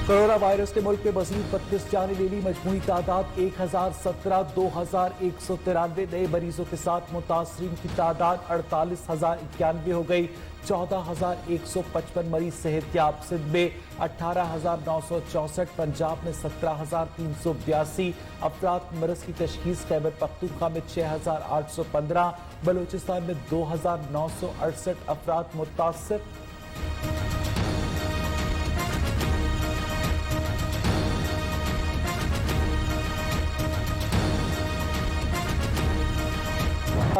Corona virus ने मुल्क में मजीद 32 जानें ले ली। मजमूई तादाद 1017, 2193 नए मरीजों के साथ मुतासरीन की तादाद 48,091 हो गई। 14,155 मरीज सेहतयाब। सिंध में 18,964, पंजाब में 17,382 अफराद मरज की तशखीस। खैबर पख्तूनख्वा में 6,815, बलूचिस्तान में 2,968 अफराद मुतासर।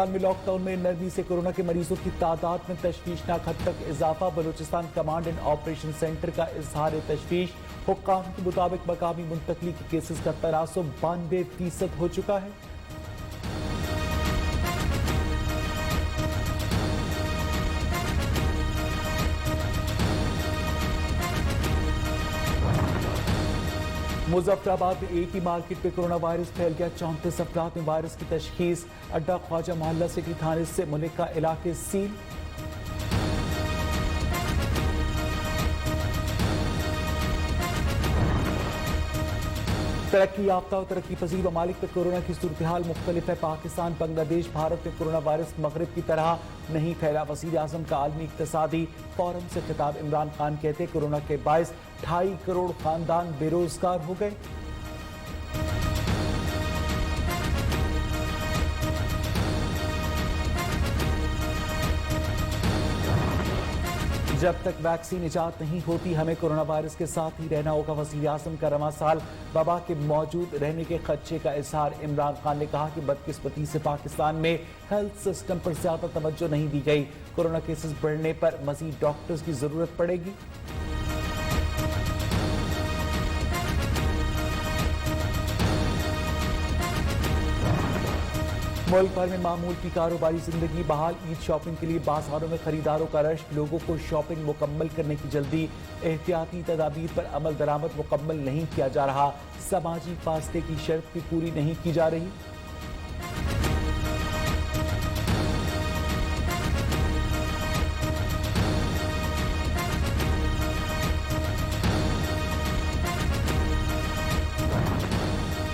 में लॉकडाउन में नरमी से कोरोना के मरीजों की तादाद में तशवीशनाक हद तक इजाफा। Balochistan command and operation centre का इजहार तशवीश। हुक्काम के मुताबिक मकामी मुंतकली के केसेस का तनासुब 92% हो चुका है। मुजफ्फराबाद में एक ही मार्केट में कोरोना वायरस फैल गया। 34 अफराद में वायरस की तशखीस। अड्डा ख्वाजा मोहल्ला सिटी थाने से मुलिका इलाके सील। तरक्की याफ्ता और तरक्की पजीर ममालिक में कोरोना की सूरत हाल मुख्तलिफ है। पाकिस्तान, बांग्लादेश, भारत में कोरोना वायरस मगरब की तरह नहीं फैला। वज़ीर आज़म का आलमी इक्तसादी फोरम से खिताब। इमरान खान कहते कोरोना के बायस 2.5 करोड़ खानदान बेरोजगार हो गए। जब तक वैक्सीन इजाद नहीं होती हमें कोरोना वायरस के साथ ही रहना होगा। वज़ीर आज़म का रवां साल वबा के मौजूद रहने के खदशे का इजहार। इमरान खान ने कहा कि बदकिस्मती से पाकिस्तान में हेल्थ सिस्टम पर ज्यादा तवज्जो नहीं दी गई। कोरोना केसेस बढ़ने पर मजीद डॉक्टर्स की जरूरत पड़ेगी। मुल्क भर में मामूल की कारोबारी जिंदगी बहाल। ईद शॉपिंग के लिए बाजारों में खरीदारों का रश। लोगों को शॉपिंग मुकम्मल करने की जल्दी। एहतियाती तदाबीर पर अमल दरामद मुकम्मल नहीं किया जा रहा। समाजी फासले की शर्त भी पूरी नहीं की जा रही।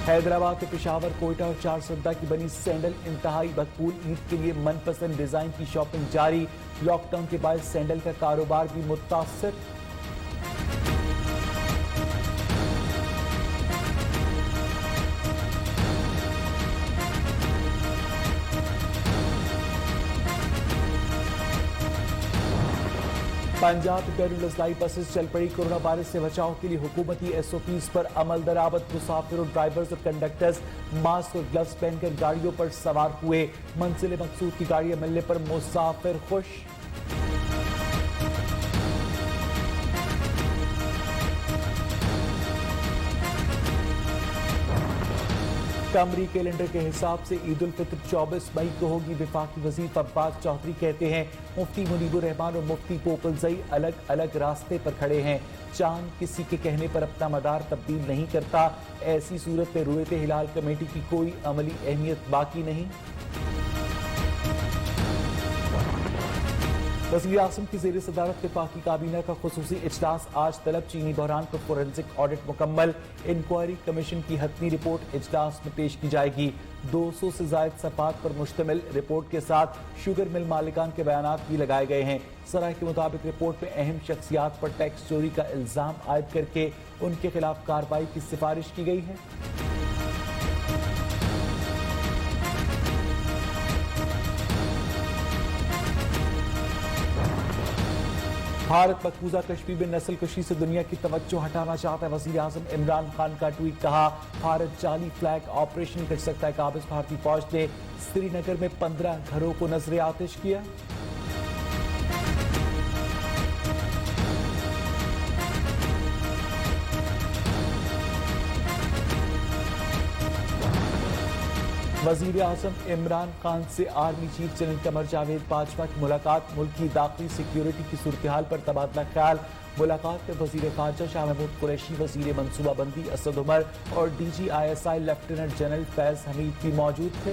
हैदराबाद के पेशावर, कोयटा और चारसद्दा की बनी सैंडल इंतहाई मकबूल। ईद के लिए मनपसंद डिजाइन की शॉपिंग जारी। लॉकडाउन के बाद सैंडल का कारोबार भी मुतासर। पंजाब में बैरून अजलाई बसेस चल पड़ी। कोरोना वायरस से बचाव के लिए हुकूमती SOPs पर अमल दरामद। मुसाफिरों, ड्राइवर्स और कंडक्टर्स मास्क और ग्लव्स पहनकर गाड़ियों पर सवार हुए। मंजिल मकसूद की गाड़ियां मिलने पर मुसाफिर खुश। कमरी कैलेंडर के हिसाब से ईद उल फित्र 24 मई को होगी। वफाकी वजीर फब्बास चौधरी कहते हैं मुफ्ती मुनीबुर रहमान और मुफ्ती पोपलजई अलग अलग रास्ते पर खड़े हैं। चांद किसी के कहने पर अपना मदार तब्दील नहीं करता। ऐसी सूरत में रुयत हिलाल कमेटी की कोई अमली अहमियत बाकी नहीं। वज़ीर आज़म की ज़ेर सदारत वफाकी काबीना का खुसूसी इजलास आज तलब। चीनी बहरान पर फोरेंसिक ऑडिट मुकम्मल। इंक्वायरी कमीशन की हतमी रिपोर्ट इजलास में पेश की जाएगी। 200 से जायद सफात पर मुश्तमिल रिपोर्ट के साथ शुगर मिल मालिकान के बयानात भी लगाए गए हैं। सराय के मुताबिक रिपोर्ट में अहम शख्सियात पर टैक्स चोरी का इल्जाम आयद करके उनके खिलाफ कार्रवाई की सिफारिश की गई है। भारत मकबूजा कश्मीर में नस्ल कशी से दुनिया की तवज्जो हटाना चाहता है। वज़ीर आज़म इमरान खान का ट्वीट। कहा भारत जाली फ्लैग ऑपरेशन कर सकता है। काबिज भारतीय फौज ने श्रीनगर में 15 घरों को नजरे आतिश किया। वज़ीर आज़म इमरान खान से army chief general Qamar Javed Bajwa की मुलाकात। मुल्क की दाखिली सिक्योरिटी की सूरत हाल पर तबादला ख्याल। मुलाकात में वज़ीर ख़ारजा शाह महमूद कुरैशी, वज़ीर मनसूबाबंदी असद उमर और DGISI लेफ्टिनेंट जनरल फैज़ हमीद भी मौजूद थे।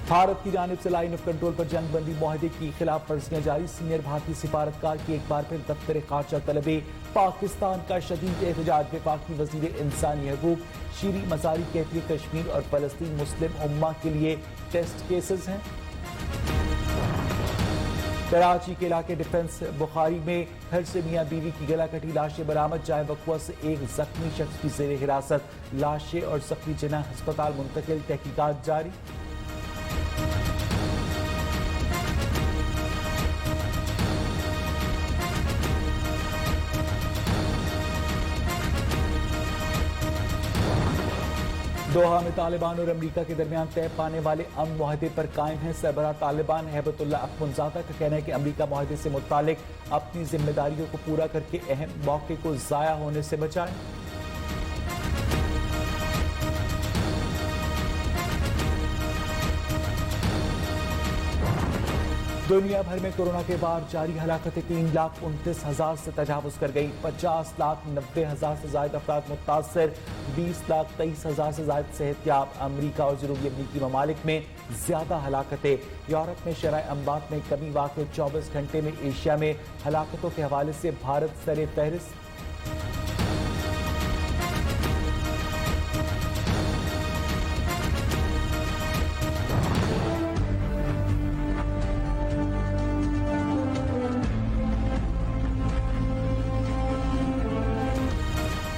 भारत की जानिब से लाइन ऑफ कंट्रोल पर जंगबंदी मुआहदे की खिलाफ वर्जियां जारी। सीनियर भारतीय सिफारतकार की एक बार फिर दफ्तर खारजा तलबे। पाकिस्तान का शदीद एहतजाज। वफाकी वजीर इंसानी हकूक शीरी मजारी कहती है कश्मीर और फलस्तीन मुस्लिम उम्मा के लिए टेस्ट केसेस हैं। कराची के इलाके डिफेंस बुखारी में घर से मियां बीवी की गला कटी लाशें बरामद। जाए वक़्वा से एक जख्मी शख्स की जेर हिरासत। लाशें और जख्मी जना अस्पताल मुंतकिल। तहकीकात जारी। दोहा में तालिबान और अमरीका के दरमियान तय पाने वाले अमन मुआहदे पर कायम है। सरबराह तालिबान हैबतुल्लाह अख्वंजादा का कहना है कि अमरीका मुआहदे से मुतालिक अपनी जिम्मेदारियों को पूरा करके अहम मौके को जाया होने से बचाए। दुनिया भर में कोरोना के बाद जारी हलाकतें 3,29,000 से तजावुज कर गई। 50,90,000 से ज्यादा अफराद मुतासर। 20,23,000 से ज्यादा सेहतयाब। अमरीका और जनूबी अमरीकी ममालिक में ज्यादा हलाकतें। यूरोप में शरह अम्बात में कमी वाक़ 24 घंटे में। एशिया में हलाकतों के हवाले से भारत सरे फहरिस्त।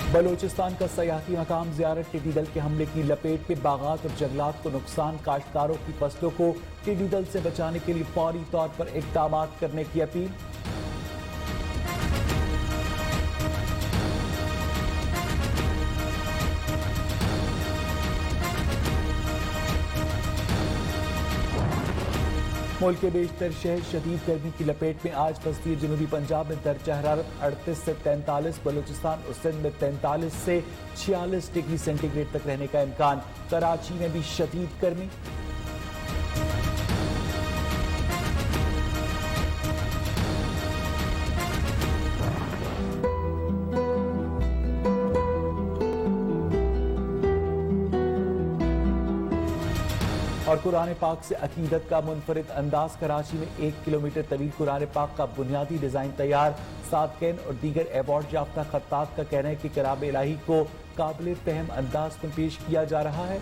बलोचिस्तान का सयाहती मकाम जियारत। टिड्डी दल के हमले की लपेट में। बागात और जंगलात को नुकसान। काश्तकारों की फसलों को टिड्डी दल से बचाने के लिए फौरी तौर पर इक़दाम करने की अपील। मुल्क के बेशतर शहर शदीद गर्मी की लपेट में। आज बस्ती जनूबी पंजाब में दर्जा हरारत 38 से 43, बलूचिस्तान और सिंध में 43 से 46 डिग्री सेंटीग्रेड तक रहने का इम्कान। कराची में भी शदीद गर्मी। और कुरान पाक से अकीदत का मुनफरिद अंदाज। कराची में 1 किलोमीटर तवील कुरान पाक का बुनियादी डिजाइन तैयार। सादकैन और दीगर अवार्ड याफ्ता खत्तात का कहना है कि कलाम इलाही को काबिल फहम अंदाज में पेश किया जा रहा है।